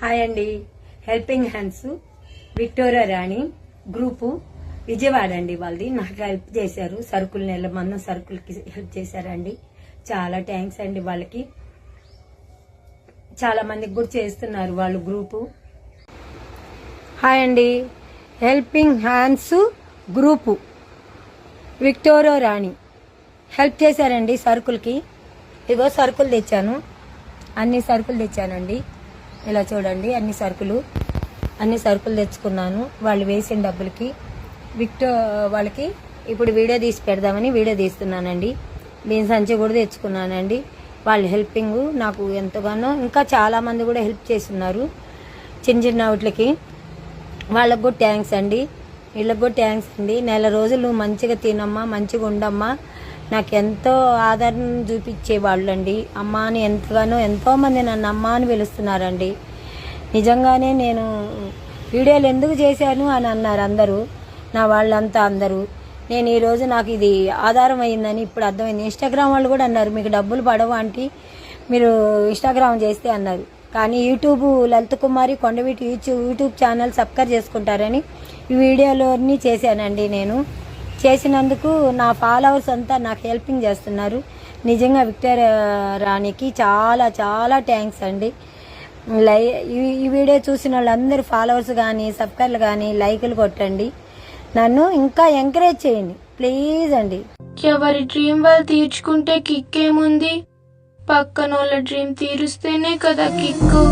Hi అండి. Helping hands Victoria రాణి group Vijayawada అండి. వాళ్ళది నాకు హెల్ప్ చేశారు. సరుకులు నెల మందం సరుకులకి హెల్ప్ చేశారండి. చాలా థ్యాంక్స్ అండి. వాళ్ళకి చాలా మందికి కూడా చేస్తున్నారు వాళ్ళు గ్రూపు. హాయ్ అండి. హెల్పింగ్ హ్యాండ్స్ గ్రూపు విక్టోరియా రాణి హెల్ప్ చేశారండి సరుకులకి. ఇగో సరుకులు తెచ్చాను, అన్ని సరుకులు తెచ్చానండి. ఇలా చూడండి, అన్ని సరుకులు తెచ్చుకున్నాను. వాళ్ళు వేసిన డబ్బులకి వాళ్ళకి ఇప్పుడు వీడియో తీసి పెడదామని వీడియో తీస్తున్నానండి. బియ్యం సంచి కూడా తెచ్చుకున్నానండి. వాళ్ళ హెల్పింగ్ నాకు ఎంతగానో, ఇంకా చాలా మంది కూడా హెల్ప్ చేస్తున్నారు చిన్న చిన్న వాటికి. వాళ్ళకు కూడా థ్యాంక్స్ అండి, వీళ్ళకి కూడా థ్యాంక్స్ అండి. నెల రోజులు మంచిగా తినమ్మా, మంచిగా ఉండమ్మా, నాకు ఎంతో ఆదరణ చూపించేవాళ్ళు అండి. అమ్మ అని ఎంతో మంది నన్ను అమ్మ అని పిలుస్తున్నారండి. నిజంగానే నేను వీడియోలు ఎందుకు చేశాను అని అన్నారు అందరూ, నా వాళ్ళంతా అందరూ. నేను ఈరోజు నాకు ఇది ఆధారం అయ్యిందని ఇప్పుడు అర్థమైంది. ఇన్స్టాగ్రామ్ వాళ్ళు కూడా అన్నారు, మీకు డబ్బులు పడవు ఆంటీ మీరు ఇన్స్టాగ్రామ్ చేస్తే అన్నారు. కానీ యూట్యూబ్ లలిత కుమారి కొండవీటి యూట్యూబ్ ఛానల్ సబ్స్క్రైబ్ చేసుకుంటారని ఈ వీడియోలోని చేశానండి. నేను చేసినందుకు నా ఫాలోవర్స్ అంతా నాకు హెల్పింగ్ చేస్తున్నారు. నిజంగా విక్టోరియా రాణికి చాలా చాలా థ్యాంక్స్ అండి. ఈ వీడియో చూసిన వాళ్ళందరూ ఫాలోవర్స్ కానీ సబ్స్క్రైబర్లు కానీ లైకులు కొట్టండి, నన్ను ఇంకా ఎంకరేజ్ చేయండి ప్లీజ్ అండి. ఎవరి డ్రీమ్ వాళ్ళు తీర్చుకుంటే కిక్ ఏముంది, పక్కన వాళ్ళ డ్రీమ్ తీరుస్తేనే కదా కిక్కు.